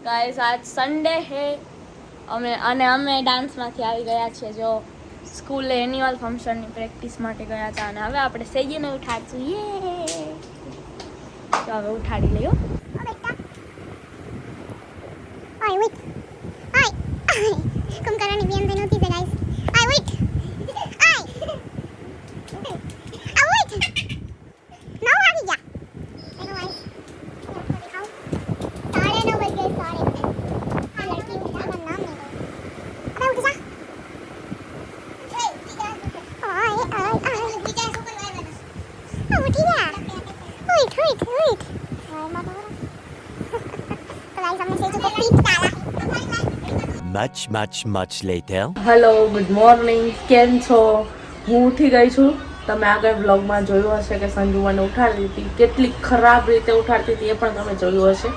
Guys આજ Sunday હે અમે ડાન્સમાંથી આવી ગયા છીએ જો સ્કૂલે એન્યુઅલ ફંક્શનની પ્રેક્ટિસ માટે ગયા હતા અને હવે આપણે સેજીને ઉઠાડશું યે તો હવે ઉઠાડી લયો Oi, wait. Oi. Kung karani biyan din uti guys. Oi, wait. Oi. Ah, wait. No, આવી જા. Hello guys. સાડે 9 બજ ગए સાડે. આ લડકી નું નામ નહીં. અરે ઉઠ જા. ઓય બીજા સુપર વાય ઉઠી જા. wait. હાય માતા. તો ગાઈસ हमने सेजू को पीट डाला. Much later. Hello good morning કેમ છો હું ઉઠી ગઈ છું તમે આગળ વ્લોગમાં જોયું હશે કે સંજુ મને ઉઠાડી હતી કેટલી ખરાબ રીતે ઉઠાડતી હતી એ પણ તમે જોયું હશે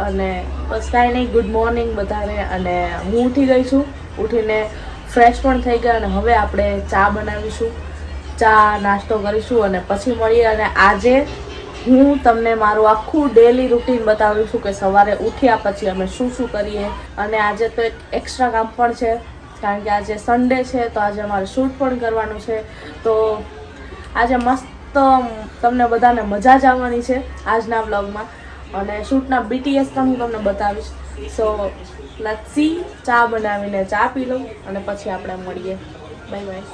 અને બસ કાંઈ નહીં ગુડ મોર્નિંગ બધાને અને હું ઉઠી ગઈ છું ઉઠીને ફ્રેશ પણ થઈ ગયા અને હવે આપણે ચા બનાવીશું ચા નાસ્તો કરીશું અને પછી મળીએ અને આજે હું તમને મારું આખું ડેલી રૂટીન બતાવીશું કે સવારે ઉઠ્યા પછી અમે શું કરીએ અને આજે તો એક એક્સ્ટ્રા કામ પણ છે કારણ કે આજે સન્ડે છે તો આજે અમારે શૂટ પણ કરવાનું છે તો આજે મસ્ત તમને બધાને મજા જ આવવાની છે આજના વ્લોગમાં અને શૂટના BTS પણ હું તમને બતાવીશ સો લેટ્સ સી ચા બનાવીને ચા પી લઉં અને પછી આપણે મળીએ બાય બાય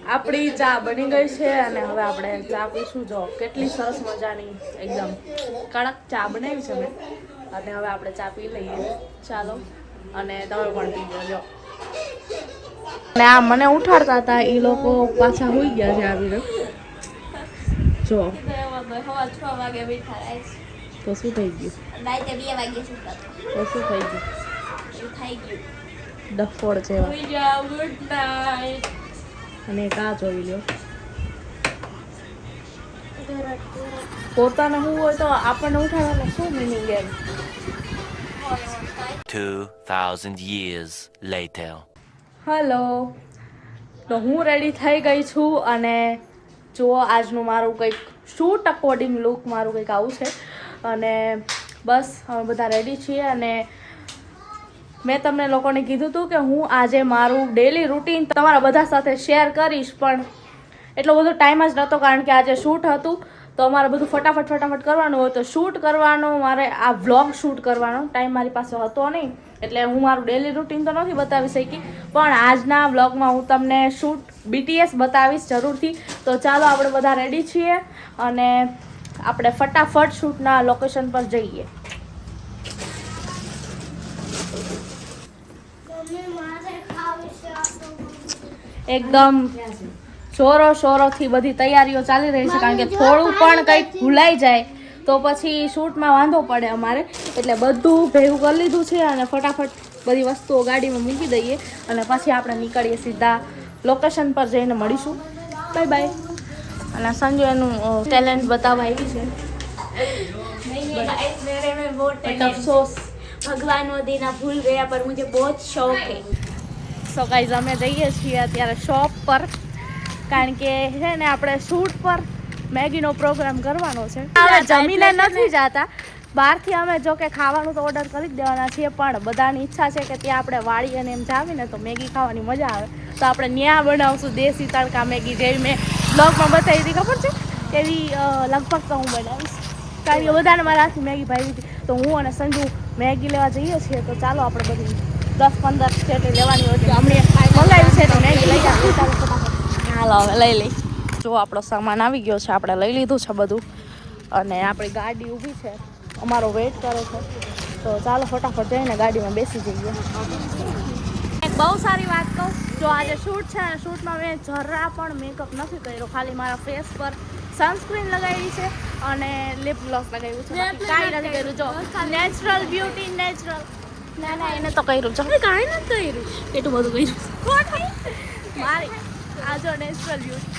આપણી ચા બની ગઈ છે અને હવે આપણે ચા પીશું જો કેટલી સરસ મજાની એકદમ કડક ચા બનાવી છે મેં અને હવે આપણે ચા પી લઈએ ચાલો અને તમે પણ પી લેજો અને આ મને ઉઠાડતા હતા એ લોકો પાછા હોઈ ગયા છે આવીને જો સવા 6 વાગે બેઠા તો શું થઈ ગયું રાતે 2 વાગે સુતા તો શું થઈ ગયું થઈ ગયું ડફોડ જેવા ગુડ નાઈટ અને કા જોઈ લ્યો પોતાને હું હોય તો આપણને ઉઠાડવાનો શું મિનિંગ એમ 2000 years later. હેલો તો હું રેડી થઈ ગઈ છું અને જુઓ આજનું મારું કંઈક શૂટ અકોર્ડિંગ લુક મારું કંઈક આવું છે અને બસ અમે બધા રેડી છીએ અને મેં તમને લોકોને કીધું હતું કે હું આજે મારું ડેલી રૂટીન તમારા બધા સાથે શેર કરીશ પણ એટલો બધો ટાઈમ જ નહોતો કારણ કે આજે શૂટ હતું તો અમારે બધું ફટાફટ કરવાનું હોય તો શૂટ કરવાનો મારે આ વ્લોગ શૂટ કરવાનો ટાઈમ મારી પાસે હતો નહીં એટલે હું મારું ડેલી રૂટીન તો નથી બતાવી શકી પણ આજના વ્લોગમાં હું તમને શૂટ BTS બતાવીશ જરૂરથી તો ચાલો આપણે બધા રેડી છીએ અને આપણે ફટાફટ શૂટના લોકેશન પર જઈએ એકદમ શોરોથી બધી તૈયારીઓ ચાલી રહી છે કારણ કે થોડું પણ કંઈક ભૂલાઈ જાય તો પછી શૂટમાં વાંધો પડે અમારે એટલે બધું ભેગું કરી લીધું છે અને ફટાફટ બધી વસ્તુઓ ગાડીમાં મૂકી દઈએ અને પછી આપણે નીકળીએ સીધા લોકેશન પર જઈને મળીશું બાય બાય અને સંજુ એનું ટેલેન્ટ બતાવવા આવી છે અફસોસ भगवान वो देना भूल गया पर मुझे बहुत शौक है સો ગાઈઝ અમે જઈએ છીએ અત્યારે શોપ પર કારણ કે છે ને આપણે શૂટ પર મેગીનો પ્રોગ્રામ કરવાનો છે હવે જમીને નથી જતા બહારથી અમે જો કે ખાવાનું તો ઓર્ડર કરી જ દેવાના છીએ પણ બધાની ઈચ્છા છે કે ત્યાં આપણે વાળી અને એમ જાવીને તો મેગી ખાવાની મજા આવે તો આપણે ત્યાં બનાવશું દેશી તડકા મેગી જેવી મેં બ્લોગમાં બતાવી હતી ખબર છે એવી લગભગ તો હું બનાવીશ કારણ કે બધાને મારા હાથની મેગી ભાવી હતી તો હું અને સંજુ મેગી લેવા જઈએ છીએ તો ચાલો આપણે બધી 10-15 સ્ટેટ લેવાની હોય તો અમને મંગાવી છે તો મેગી લઈ જઈએ ચાલો ફટાફટ હાલો હવે લઈ લઈ જો આપણો સામાન આવી ગયો છે આપણે લઈ લીધું છે બધું અને આપણી ગાડી ઊભી છે અમારો વેઇટ કરે છે તો ચાલો ફટાફટ જઈને ગાડીમાં બેસી જઈએ એક બહુ સારી વાત કહું જો આજે શૂટ છે અને શૂટમાં મેં જરા પણ મેકઅપ નથી કર્યો ખાલી મારા ફેસ પર સનસ્ક્રીન લગાવી છે અને લિપ ગ્લોસ લગાવ્યું છે કાંઈ નથી કર્યું જો નેચરલ બ્યુટી નેચરલ ના એને તો કર્યું છે કાંઈ નથી કર્યું એટલું બધું કર્યું મારી આ જો નેચરલ બ્યુટી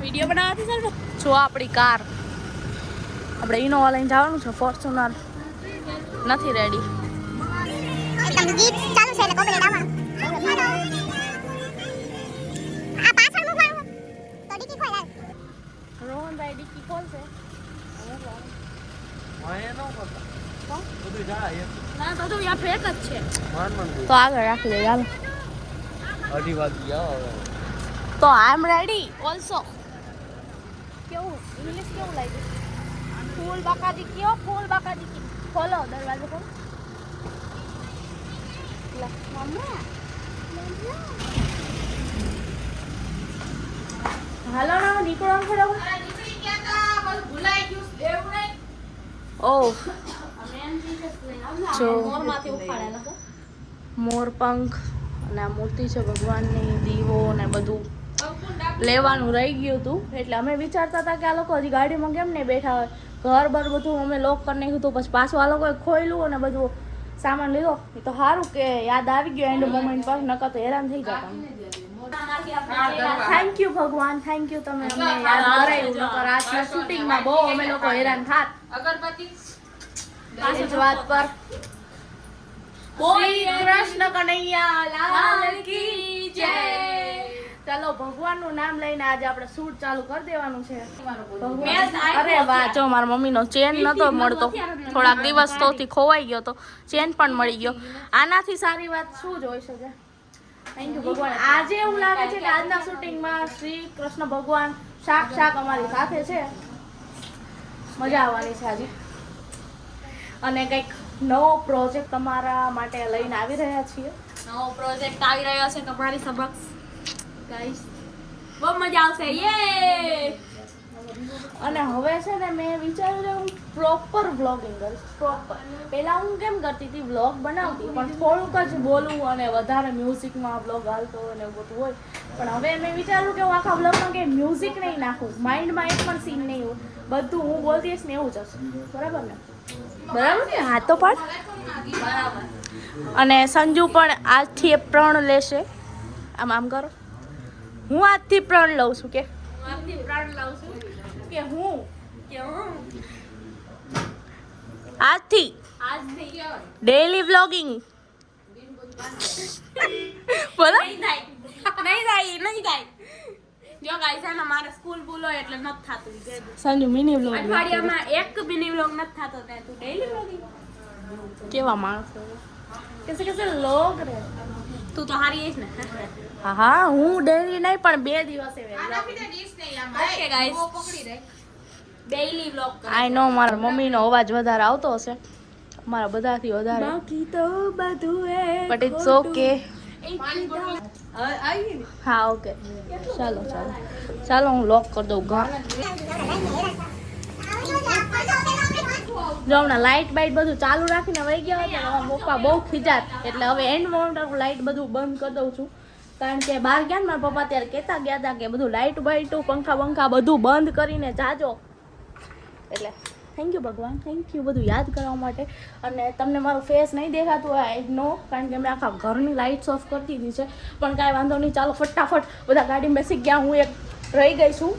વિડીયો બનાવતી ચાલ જો આપણી કાર આપણે ઇનોવા લઈને જવાનું છે ફોર્ચ્યુનર નથી રેડી એકદમ ગીત ચાલુ છે એટલે કોમ્પ્લીટ આવવાનું આ પાછળ મૂકવાનું તો ડીકી ખોલ રોહનભાઈ ડિક્કી ખોલશે ના તો યા ફેક જ છે તો આગળ રાખી દે ચાલો તો આઈ એમ રેડી ઓલસો કેવું ઇંગ્લિશ કેવું લાગ્યું ફૂલ બાકાજી કયો ફૂલ બાકાજી કી ખોલો દરવાજો ખોલો લે મમ્મા હાલો ના નીકળો ખરો નીકળી ગયા તા બસ ભૂલાઈ ગયું દેવું નહીં ઓ જો મોરપંખ અને આ મૂર્તિ છે ભગવાનની દીવો ને બધું લેવાનું રહી ગયું હતું એટલે અમે વિચારતા હતા કે આ લોકો હજી ગાડીમાં કેમ નહીં બેઠા હોય ઘર બર બધું અમે લોક કરી નાખ્યું હતું પછી પાછું આ લોકોએ ખોયલું અને બધું સામાન લીધો એ તો સારું કે યાદ આવી ગયો એન્ડ મોમેન્ટ પર નકર તો હેરાન થઈ જતા થેન્ક યુ ભગવાન થેન્ક યુ તમે અમને યાદ કરાયું નકર આજના શૂટિંગમાં બહુ અમે લોકો હેરાન થાત અગરબત્તી એ જ વાત પર શ્રી કૃષ્ણ કનૈયા લાલ કી જય ચાલો ભગવાનનું નામ લઈને આજે આપણે શૂટ ચાલુ કરી દેવાનું છે અરે વાહ જો મારા મમ્મીનો ચેન નતો મળતો થોડાક દિવસ તોથી ખોવાઈ ગયો તો ચેન પણ મળી ગયો આનાથી સારી વાત શું જ હોઈ શકે થેન્ક યુ ભગવાન આજે એવું લાગે છે કે આજના શૂટિંગમાં શ્રી કૃષ્ણ ભગવાન સાક્ષાત અમારી સાથે છે મજા આવવાની છે આજે અને કંઈક નવો પ્રોજેક્ટ તમારા માટે લઈને આવી રહ્યા છીએ નવો પ્રોજેક્ટ આવી રહ્યો છે તમારી સમક્ષ ગાઈસ બહુ મજા આવશે યે અને હવે છે ને મેં વિચાર્યું કે હું પ્રોપર વ્લોગિંગ કરીશ પ્રોપર પહેલાં હું કેમ કરતી હતી વ્લોગ બનાવતી પણ થોડુંક જ બોલવું અને વધારે મ્યુઝિકમાં વ્લોગ હાલતો હોય ને એવું બધું હોય પણ હવે મેં વિચાર્યું કે હું આખા વ્લોગમાં કંઈ મ્યુઝિક નહીં નાખું માઇન્ડમાં એક પણ સીન નહીં હોય બધું હું બોલતી હશ ને એવું જ હશે બરાબર ને બરાબર ને હા તો પણ બરાબર અને સંજુ પણ આજથી એ પ્રણ લેશે આમ આમ કરો હું આજથી પ્રણ લઉં છું કે આજથી પ્રાણ લાવું છું કે હું કે હું આજથી આજથી ડેઈલી વ્લોગિંગ બોલો નહીં થાય જો ગાઈસ છે ને મારે સ્કૂલ ભૂલો એટલે નથી થાતું સંજુ મિની વ્લોગ અઠવાડિયામાં એક મિની વ્લોગ નથી થાતો તે તું ડેઈલી વ્લોગિંગ કેવા માણસો કેસે લોગ રહે તું તો હારી આવીશ ને હા હા હું ડેઈલી નહીં પણ 2 દિવસે okay guys daily vlog I know મારા મમ્મીનો અવાજ વધારે આવતો હશે મારા બધાથી વધારે બાકી તો બધું બટ ઇટ્સ ઓકે હા ઓકે ચાલો હું લોક કરી દઉં ઘર જો હમણાં લાઇટ બાઇટ બધું ચાલુ રાખીને વહી ગયા હતા મારા પપ્પા બહુ ખીજાત એટલે હવે એન્ડ મોમેન્ટ હું લાઇટ બધું બંધ કરી દઉં છું કારણ કે બહાર ગયા ને મારા પપ્પા ત્યારે કહેતા ગયા હતા કે બધું લાઇટ બાઇટું પંખા બધું બંધ કરીને જાજો એટલે થેન્ક યુ ભગવાન થેન્ક યુ બધું યાદ કરવા માટે અને તમને મારું ફેસ નહીં દેખાતું હોય આઈ નો કારણ કે મેં આખા ઘરની લાઇટ્સ ઓફ કરી દીધી છે પણ કાંઈ વાંધો નહીં ચાલો ફટાફટ બધા ગાડી બેસી ગયા હું એક રહી ગઈ છું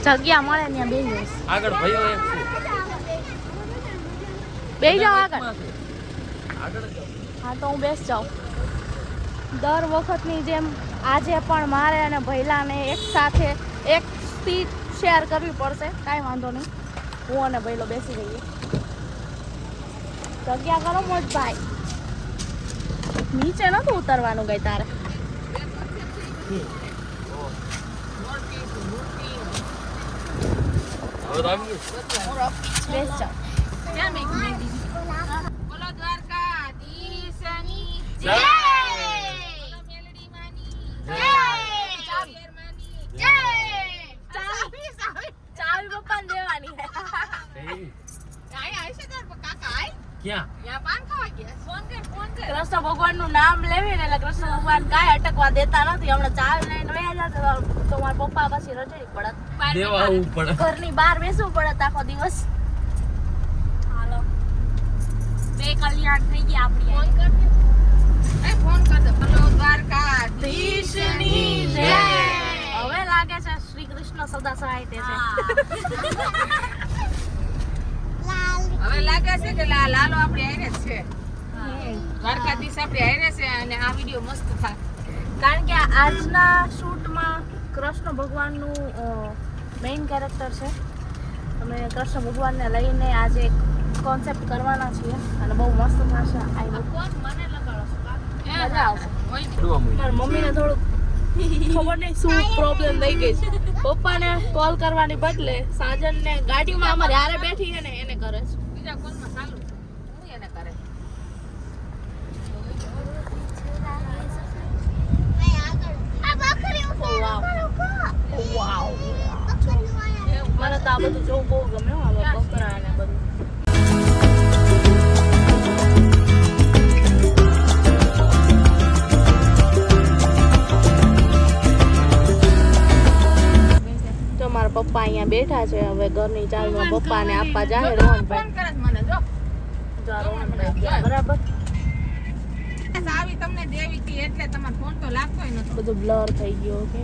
જગ્યા મળે ત્યાં બે જઈશ આગળ ભયો એક છે બે જાઓ આગળ હા તો હું બેસ જાઉં દર વખતની જેમ આજે પણ મારે અને ભૈલાને એક સાથે એક સીટ શેર કરવી પડશે કાંઈ વાંધો નહીં હું અને ભૈલો બેસી રહીએ જગ્યા કરો મોટભાઈ નીચે નતું ઉતરવાનું ગઈ તારે બેસ જાઓ બોલો દ્વારકાધીશની જય! બોલો મેલડી માની જય! ચાવી પપ્પાને દેવાની ક્યાં કૃષ્ણ ભગવાનનું નામ લેવી ને એટલે કૃષ્ણ ભગવાન કાંઈ અટકવા દેતા નથી હમણાં ચાવી લઈને વયા જતા તો મારા પપ્પા પછી રજડી પડત દેવા આવવું પડે ઘરની બહાર બેસવું પડત આખો દિવસ એ કલ્યાણ થઈ ગઈ આપણી ફોન કર દે બોલો દ્વારકાધીશની જય. હવે લાગે છે શ્રી કૃષ્ણ સદા સહાય તે છે. હવે લાગે છે કે લાલો આપણે આઈને જ છે. દ્વારકાધીશ આપણે આઈને છે અને આ વિડિયો મસ્ત થાય. કારણ કે આજના શૂટમાં કૃષ્ણ ભગવાનનું મેઇન કેરેક્ટર છે. અમે કૃષ્ણ ભગવાનને લઈને આજે એક કોન્સેપ્ટ કરવાના છીએ અને બહુ મસ્ત થશે. આઈ હોપ મને લગાડો મજા આવશે. મારી મમ્મીને થોડુંક ખબર નહીં શું પ્રોબ્લેમ થઈ ગઈ છે. પપ્પાને કોલ કરવાની બદલે સાજનને ગાડીમાં અમારે હારે બેઠી છે ને એને કરે છે. બીજા કોલમાં ચાલુ હું એને કરે. વાવ મને તો આ બધું જોવું બહુ ગમે હો, આ બકરા ને બધું. તો મારા પપ્પા અહીંયા બેઠા છે. હવે ઘરની ચાવીમાં પપ્પાને આપવા જાય ફોન રોહનભાઈ. કરે છે મને જો. જો આ રોહનભાઈ ગયા, બરાબર આવી તમને દેવી હતી એટલે તમારો ફોન તો લાગતોય નતો. બધું બ્લર થઈ ગયું. Okay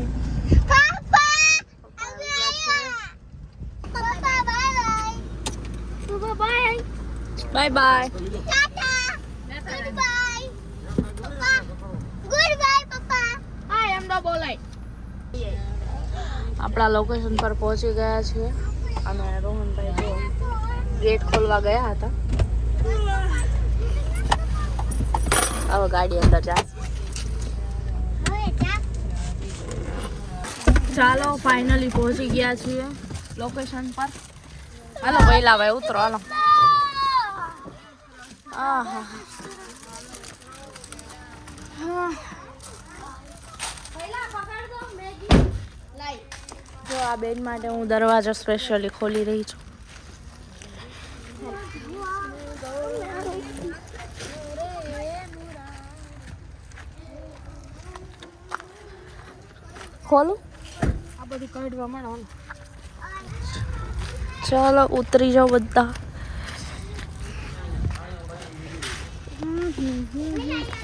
bye bye. આપણા લોકેશન પર પહોંચી ગયા છીએ અને રોહનભાઈ જો ગેટ ખોલવા ગયા હતા. હવે ગાડી અંદર જાય. ચાલો ફાઇનલી પહોંચી ગયા છીએ લોકેશન પર. હાલો પહેલા ભાઈ ઉતરો હાલો. આહા જો આ બેન માટે હું દરવાજો સ્પેશિયલી ખોલી રહી છું. ખોલું આ બધું કાઢવા માંડો. ચાલો ઉતરી જાઓ બધા.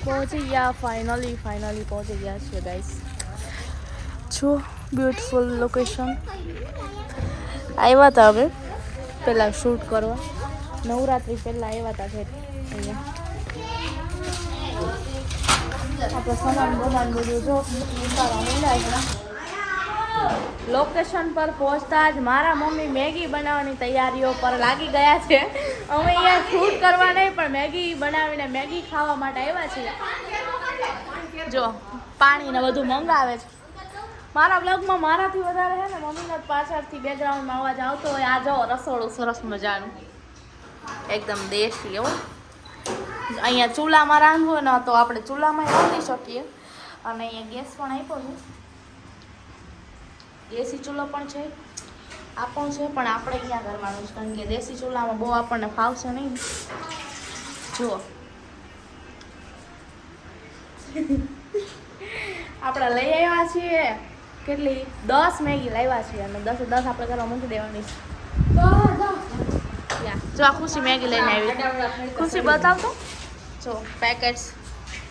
પહોંચી ગયા ફાઇનલી પહોંચી ગયા છીએ ગાઈસ. જો બ્યુટીફુલ લોકેશન. આવ્યા હતા હવે પહેલાં શૂટ કરવા, નવરાત્રિ પહેલાં આવ્યા હતા છે અહીંયા. આપણે સામાન બમાન બધું જો ઉતારવા માંડ્યા છે. લોકેશન પર પહોંચતા જ મારા મમ્મી મેગી બનાવવાની તૈયારીઓ પર લાગી ગયા છે. અમે અહીંયા શૂટ કરવા નહીં પણ મેગી બનાવીને મેગી ખાવા માટે આવ્યા છીએ. જો પાણી ને બધું મંગાવે છે. મારા બ્લોગમાં મારાથી વધારે છે ને મમ્મીને પાછળથી બેકગ્રાઉન્ડમાં અવાજ આવતો હોય. આ જો રસોડું સરસ મજાનું એકદમ દેશી એવું. અહીંયા ચૂલામાં રાંધવું ને તો આપણે ચૂલામાં રાંધી શકીએ અને અહીંયા ગેસ પણ આપ્યો છે. દેશી ચૂલો પણ છે, આ પણ છે, પણ આપણે અહીંયા કરવાનું છે કારણ કે દેશી ચૂલામાં બહુ આપણને ફાવશે નહીં. જુઓ આપણે લઈ આવ્યા છીએ કેટલી 10 મેગી લાવ્યા છીએ અને 10 આપણે ઘરમાં મૂકી દેવાની છે. જો આ ખુશી મેગી લઈને આવી. ખુશી બતાવતો જો પેકેટ્સ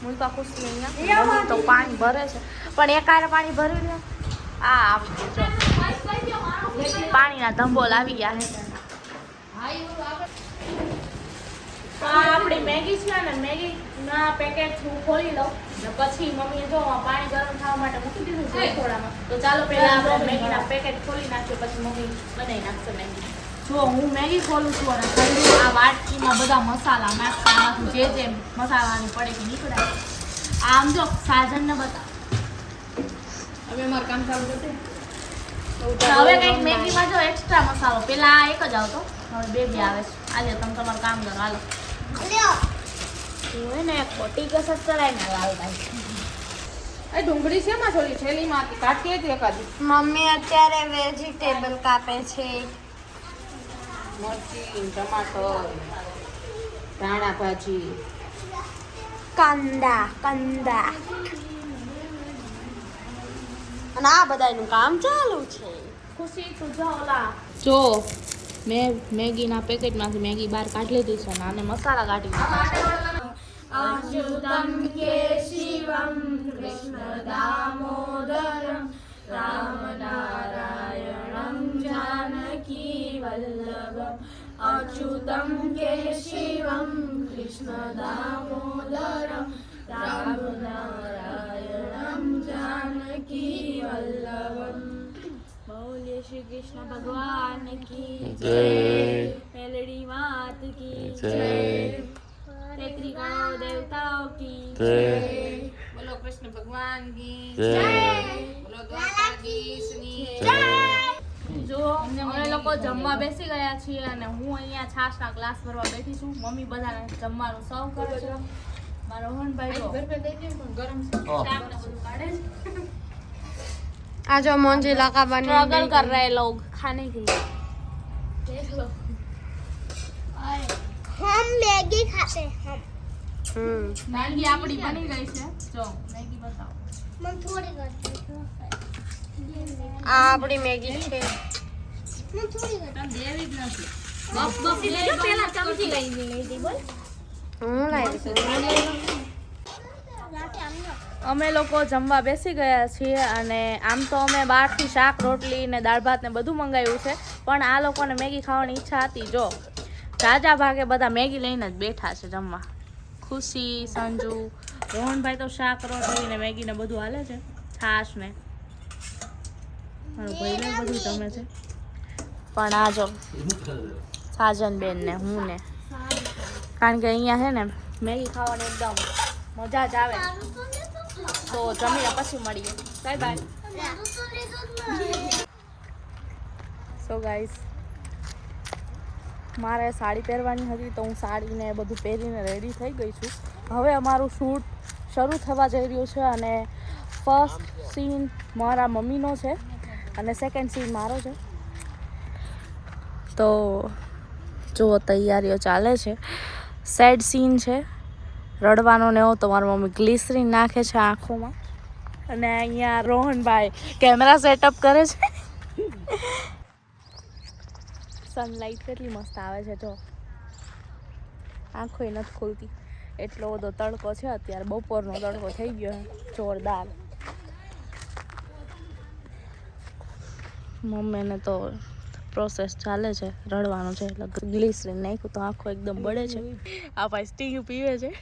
મૂકા ખુશી અહીંયા તો પાણી ભરે છે પણ એક આરે પાણી ભરી લે. આ આવી ગયું જો પાણીના ધંબોલ આવી ગયા છે. તો આ આપણી મેગી છે ને મેગીના પેકેટ હું ખોલી લઉં ને પછી મમ્મીએ જો પાણી ગરમ થવા માટે મૂકી દીધું છે થોડામાં. તો ચાલો પહેલા આપણે મેગીના પેકેટ ખોલી નાખીએ પછી મમ્મી બનાવી નાખશે મેગી. જો હું મેગી ખોલું છું અને ખોલી આ વાટકીમાં બધા મસાલા નાખતા આમાંથી જે મસાલાની પડેકી નીકળાય. આમ જો સાજનને બતાવ. હવે અમાર કામ ચાલુ કરते હવે કંઈક મેગીમાં જો એક્સ્ટ્રા મસાલો પેલા આ એક જ આવતો હવે બે આવે છે. આજે તમે તમારું કામ કરો હાલો. હોય ને એક ખોટી કસર કરાય ને લાલ ભાઈ. એ ડુંગળી છે માં થોડી થેલીમાં કાઢી હતી એકાદી. મમ્મી અત્યારે વેજીટેબલ કાપે છે. મરચી ટમાટર ધાણા ભાજી કાંદા અને આ બધાનું કામ ચાલુ છે. ખુશી તું જો ઓલા જો મેં મેગીના પેકેટમાંથી મેગી બહાર કાઢી લીધી છે અને આને મસાલા કાઢી લીધા. અચ્યુતમ કેશિવમ કૃષ્ણ દામોદરમ રામ નારાયણમ જાનકી વલ્લભમ અચ્યુતમ કેશિવમ કૃષ્ણ દામોદરમ રામ નારાયણમ જાનકી વલ્લભમ. બોલીએ શ્રી કૃષ્ણ ભગવાન કી જય, મેલડી માત કી જય, તેત્રી કરોડ દેવતાઓ કી જય. બોલો કૃષ્ણ ભગવાન કી જય, બોલો દ્વારકાધીશની જય. જો અમે લોકો જમવા બેસી ગયા છીએ અને હું અહીંયા છાશના ગ્લાસ ભરવા બેઠી છું. મમ્મી બધાને જમવાનું સર્વ કરે છે. મારો રોહનભાઈ જો ગરમ શાક ને બધું કાઢે છે. आज जो मोंजिला का बने स्ट्रगल कर रहे हैं लोग खाने के लिए. देख लो हम मैगी खाते हम मैगी આપણી બની ગઈ છે. જો મેગી બતાવો. मन थोड़ी करती आपड़ी मैगी છે मन थोड़ी करती તમ દેવી જ નથી. બફ બફ લેજો પેલા ચમચી લઈ લીધી બોલ. હું લાવી અમે લોકો જમવા બેસી ગયા છીએ અને આમ તો અમે બહારથી શાક રોટલી ને દાળ ભાત ને બધું મંગાવ્યું છે પણ આ લોકોને મેગી ખાવાની ઈચ્છા હતી. જો જાજા ભાગે બધા મેગી લઈને જ બેઠા છે જમવા. ખુશી, સંજુ, રોહનભાઈ તો શાક રોટલી ને મેગી ને બધું હાલે છે. છાશ ને મારો ભાઈ ને બધું જમે છે. પણ આ જો સાજનબેન ને હું ને કારણ કે અહીંયા છે ને મેગી ખાવાની એકદમ મજા જ આવે. તો જમીને પછી મળીએ. Bye bye. સો ગાઈસ મારે સાડી પહેરવાની હતી તો હું સાડીને બધું પહેરીને રેડી થઈ ગઈ છું. હવે અમારું શૂટ શરૂ થવા જઈ રહ્યું છે અને ફર્સ્ટ સીન મારા મમ્મીનો છે અને સેકન્ડ સીન મારો છે. તો જો તૈયારીઓ ચાલે છે. સેડ સીન છે, રડવાનો ને એવો. તો મારી મમ્મી ગ્લિસરીન નાખે છે આંખોમાં અને અહીંયા રોહનભાઈ કેમેરા સેટઅપ કરે છે. સનલાઇટ કેટલી મસ્ત આવે છે. જો આંખોય નથી ખુલતી. એટલો બધો તડકો છે અત્યારે. બપોરનો તડકો થઈ ગયો છે જોરદાર. મમ્મીને તો પ્રોસેસ ચાલે છે, રડવાનું છે એટલે ગ્લિસરીન નાખ્યું તો આંખો એકદમ બળે છે. આ ભાઈ સ્ટીંગ પીવે છે.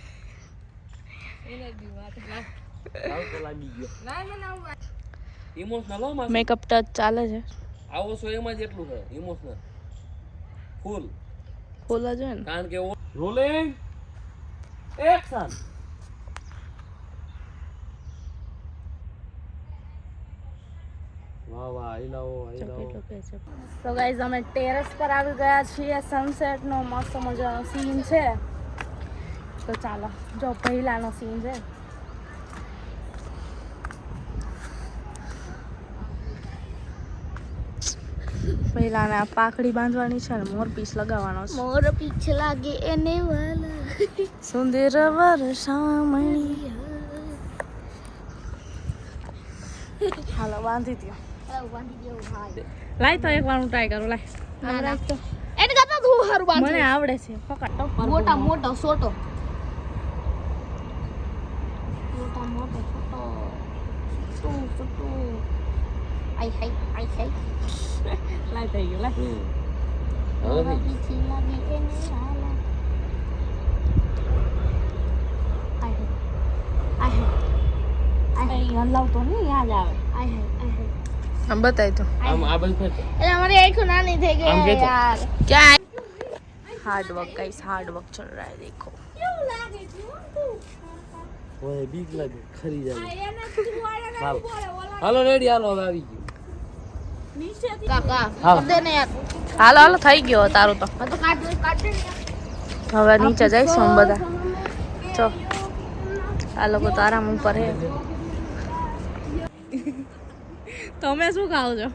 મેકઅપ ટચ ચાલે છે. આવો છો એમાં જ એટલું છે ઇમોશનલ ફૂલ ફૂલ જ હોય ને. કારણ કે રોલિંગ એક્શન. વાહ વાહ આઈ લાવો. તો ગાઈઝ અમે ટેરેસ પર આવી ગયા છીએ. સનસેટનો મસ્ત મજાનો સીન છે. તો ચાલો જો પહેલાનો સીન છે. પહેલાને આ પાકડી બાંધવાની છે ને મોર પીસ લગાવવાનો છે. मोर पीछे लागे एने वाला સુંદર વર્ષામણી. હાલો બાંધી દો. લાય તો એકવાર હું ટ્રાય કરું. લાય એને કરતા તું હારું બાંધ મને આવડે છે. પકડ મોટા મોટો સોટો મોટા મોટો સોટો સોટો આઈ હાઈ લાય થઈ ગયું. લાય હવે પીછે લાગે એને વાલા આઈ હલાવતો નહીં યાદ આવે. હાઈ આમ બતાય તો આમ આ બધું ફેર એટલે અમારી આંખો નાની થઈ ગઈ આમ है કેતો. यार क्या hard work guys, hard work चल रहा है. देखो ઓય બીક લાગે ખરી જાય. હાલો રેડી હાલો હવે આવી ગયું. કાકા હાલો. દે ને યાર હાલો હાલો થઈ ગયો તારું તો. मैं तो काट दे હવે નીચે જઈશું અમે બધા. જો આ લોકો તો આરામ ઉપર હે. તમે શું ખાઓ છો?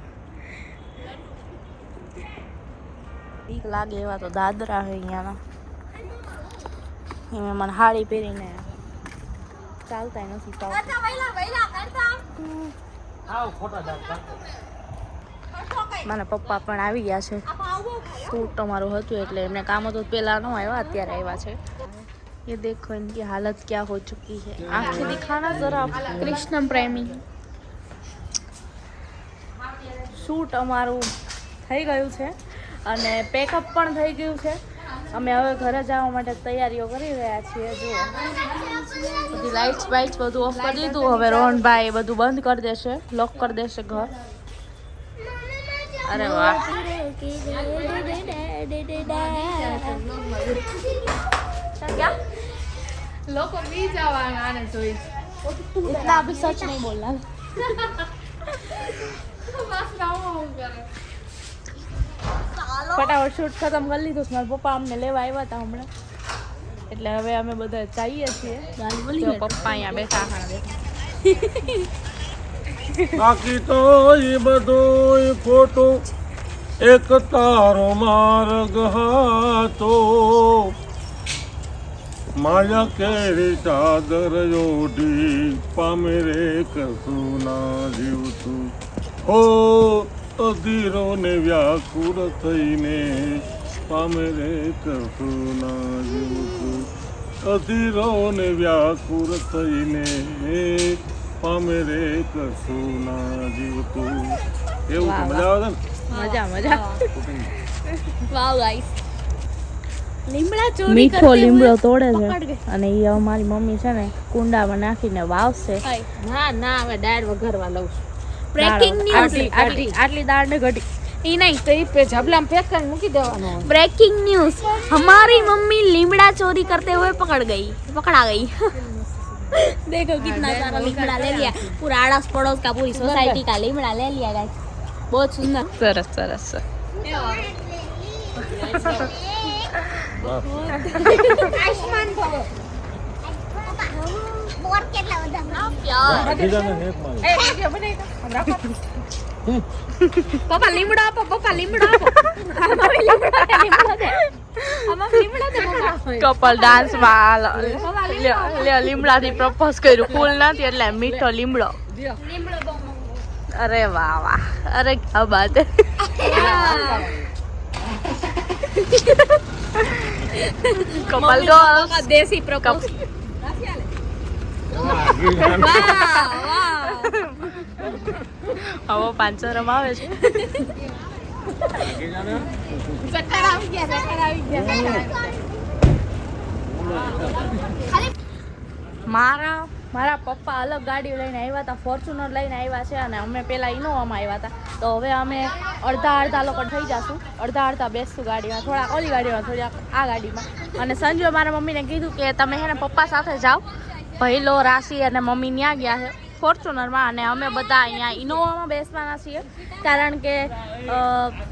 બીક લાગે એવા તો દાદરા હે અહીંયાના. એમાં મને હાડી પહેરીને ચાલતા નથી ફાવતું. આવ ખોટા દાંત કાઢો. મારા પપ્પા પણ આવી ગયા છે. શૂટ અમારું હતું એટલે એમને કામ હતું પહેલા ન આવ્યા, અત્યારે આવ્યા છે. ये देखो इनकी हालत क्या हो चुकी है. आंखें दिखाना जरा कृष्ण प्रेमी. શૂટ અમારું થઈ ગયું છે અને પેકઅપ પણ થઈ ગયું છે. અમે હવે ઘરે જવા માટે તૈયારીઓ કરી રહ્યા છીએ. જુઓ બધી લાઇટ્સ બાઇટ્સ બધું ઓફ કરી દીધું. હવે રોહનભાઈ બધું બંધ કરી દેશે, લોક કરી દેશે ઘર. અરે વાહ, क्या લોકો બી જવાના આને જોઈ इतना अभी सच नहीं बोलना. ફટાફટ શૂટ ખતમ કરી લીધું. મારા પપ્પા અમને લેવા આવ્યા હતા હમણાં, એટલે હવે અમે બધા જઈએ છીએ. જો પપ્પા અહીંયા બેઠા બાકી તો એ બધું ખોટું, એક તારો માર્ગ હતો, માયા કેરી ચાદર ઓઢી પામે રે કશું ના જીવતું. હો અધીરો ને વ્યાકુળ થઈને પામે રે કશું ના જીવતું. અધીરો ને વ્યાકુળ થઈને પામે રે કશું ના જીવતું. એવું તો મજા આવે છે મજા મજા. વાવ ગાઈસ મીઠો લીમડો તોડે છે અને એ અમારી મમ્મી છે ને કુંડામાં નાખીને વાવશે. ના ના હવે દાળ વઘારવા લઉં છું. Breaking news. આટલી દાળ ને ઘટી. ઈ નહીં તો ઈ पे झबला में फेंक कर मूकी देवानो. ब्रेकिंग न्यूज, हमारी मम्मी लीमड़ा चोरी करते हुए पकड़ा गई. देखो कितना सारा लीमड़ा ले लिया. पूरा आड़ोस पड़ोस का पूरी सोसाइटी का लीमड़ा ले लिया गाइस. बहुत सुंदर. સરસ સરસ. આયુષ્માન ભવ. બોર કેટલા બધા. ए वीडियो बनाई तो हम रखो. पापा लीमड़ा आपो, पापा लीमड़ा आपो. हमारे लीमड़ा दे, लीमड़ा दे. हमारे लीमड़ा दे पापा. કપલ ડાન્સ માં લીમડાથી પ્રપોઝ કર્યું. ફૂલ નથી એટલે મીઠો લીમડો. અરે વાહ વાહ, અરે ક્યા બાત હે. કપલ ગર્લ્સ देसी प्रपोज. હવે 500 રમ આવે છે. चक्कर आ गया. મારા પપ્પા અલગ ગાડી લઈને આવ્યા હતા, ફોર્ચ્યુનર લઈને આવ્યા છે અને અમે પહેલાં ઇનોવામાં આવ્યા હતા. તો હવે અમે અડધા લોકો થઈ જશું, અડધા બેસશું ગાડીમાં, થોડા ઓલી ગાડીમાં, થોડી આ ગાડીમાં. અને સંજુએ મારા મમ્મીને કીધું કે તમે હે ને પપ્પા સાથે જાઓ. પહેલો રાશિ અને મમ્મી ત્યાં ગયા છે ફોર્ચ્યુનરમાં અને અમે બધા અહીંયા ઇનોવામાં બેસવાના છીએ, કારણ કે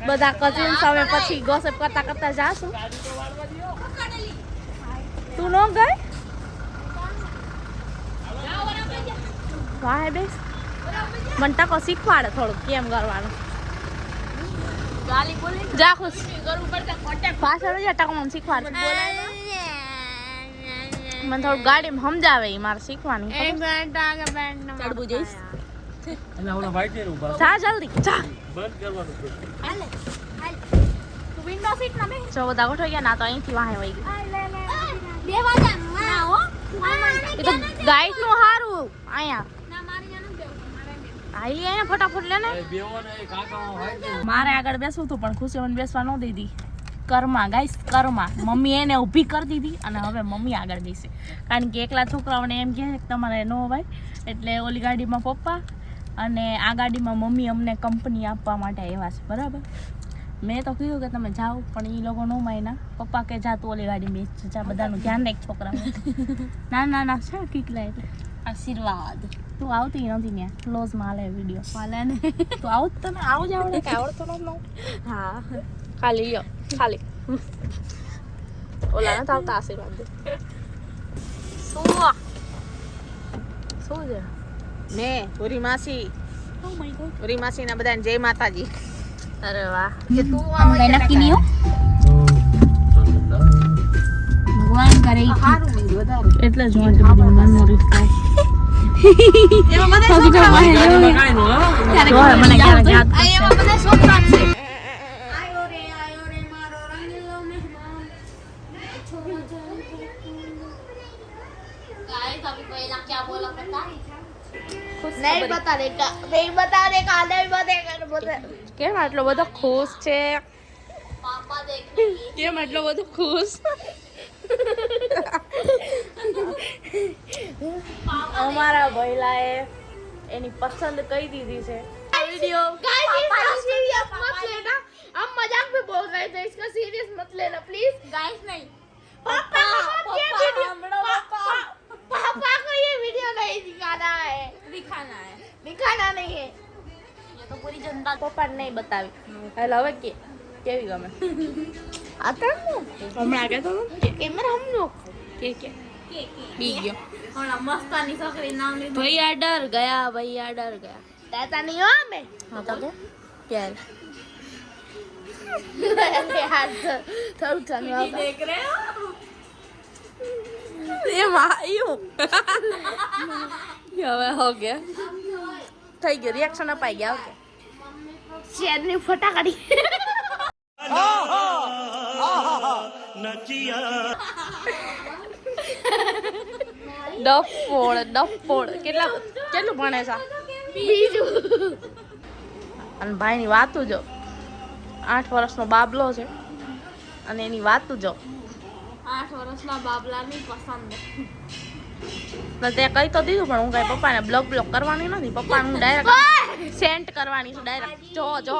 બધા કઝિન્સ અમે પછી ગોસપ કરતા જાશું. તું ન ગઈ? વાહે બેસ, મને ટકો શીખવાડે થોડુંક કેમ કરવાનું. જા ખુશ પાછળ જા, ટકો મને શીખવાડે. મને થોડું ગાડીમાં સમજાવે, એ મારે શીખવાની. ચડવું જઈશ. જા જલ્દી જા. વિન્ડો સીટ ના બે. જો બધા ગોઠવાઈ ગયા ના, તો અહીંથી વાહે વહી ગઈ. બે વાગ્યા ના હો. એ તો ગાઈડ નું સારું. અહીંયા ના મારી જાન દેવ. આઈ અહીંયા ફટાફટ લે ને. મારે આગળ બેસવું હતું પણ ખુશી મને બેસવા ન દીધી. કરમાં ગાઈસ, કરમાં મમ્મી એને ઊભી કરી દીધી અને હવે મમ્મી આગળ બેસે, કારણ કે એકલા છોકરાઓને એમ કહે કે તમારે ન ભાઈ. એટલે ઓલી ગાડીમાં પપ્પા અને આ ગાડીમાં મમ્મી અમને કંપની આપવા માટે આવ્યા છે, બરાબર. મેં તો કીધું કે તમે જાઓ, પણ એ લોકો ન માયના. પપ્પા કે જા તું ઓલી ગાડી બેસ, જા બધાનું ધ્યાન રાખ છોકરા. ના છે કીકલા એટલે આશીર્વાદ. તું આવતી નથી ત્યાં ક્લોઝમાં હાલે વિડીયો હાલે ને. તું આવું જ તને આવું જ આવડે કે આવડતો નથી? હા ખાલી લ્યો, ખાલી ઓલા નથી આવતા આશીર્વાદ દે. શું છે? ને પૂરી માસી, પૂરી માસી ના બધાને જય માતાજી. અરે વાહ, કે તું આવો કઈ નક્કી નહીં હો. ભગવાન કરે ઈ સારું નહીં વધારે. એટલે જ હું બધી મેમોરીઝ થાય. એમાં બધા છોકરા મને ક્યારેક યાદ એમાં બધા છોકરા છે. આયો રે મારો पहला क्या बोला पता નહીં બતા દેગા નહીં બતા દેગા નહીં બતા કેમ આટલો બધો ખુશ છે पापा देखने કેમ આટલો બધો ખુશ અમારા ભઈલાએ એની પસંદ કહી દીધી છે वीडियो गाइस इसका सीरियस मत लेना हम मजाक में बोल रहे थे इसका सीरियस मत लेना प्लीज गाइस नहीं पापा को ये वीडियो पापा को ये वीडियो नहीं दिखाना है दिखाना है दिखाना नहीं है ये तो पूरी जनता પપ્પા નહીં બતાવી હાલ હવે કે કેવી ગમે આ તો હમણાં કે તો કેમેરા હમનો કે બી ગયો હમણાં મસ્તાની છોકરી નામ લીધું ભૈયા ડર ગયા ભૈયા ડર ગયા ડરતા નહીં હો અમે હા તો કે ક્યારે હાથ થોડું ચાલ્યું देख रहे हो એમાં આવ્યું હવે હો ગયા થઈ ગયું રિએક્શન અપાઈ ગયા ઓકે શેરની ફટાકડી ડફોડ કેટલું ભણે છે બીજું અને ભાઈની વાતું જો 8 વર્ષનો બાબલો છે અને એની વાતું જો 8 વર્ષના બાબલાની પસંદ ને તે કહી તો દીધું પણ હું કઈ પપ્પાને બ્લોક કરવાની નથી પપ્પાને હું ડાયરેક્ટ સેન્ટ કરવાની છું ડાયરેક્ટ જો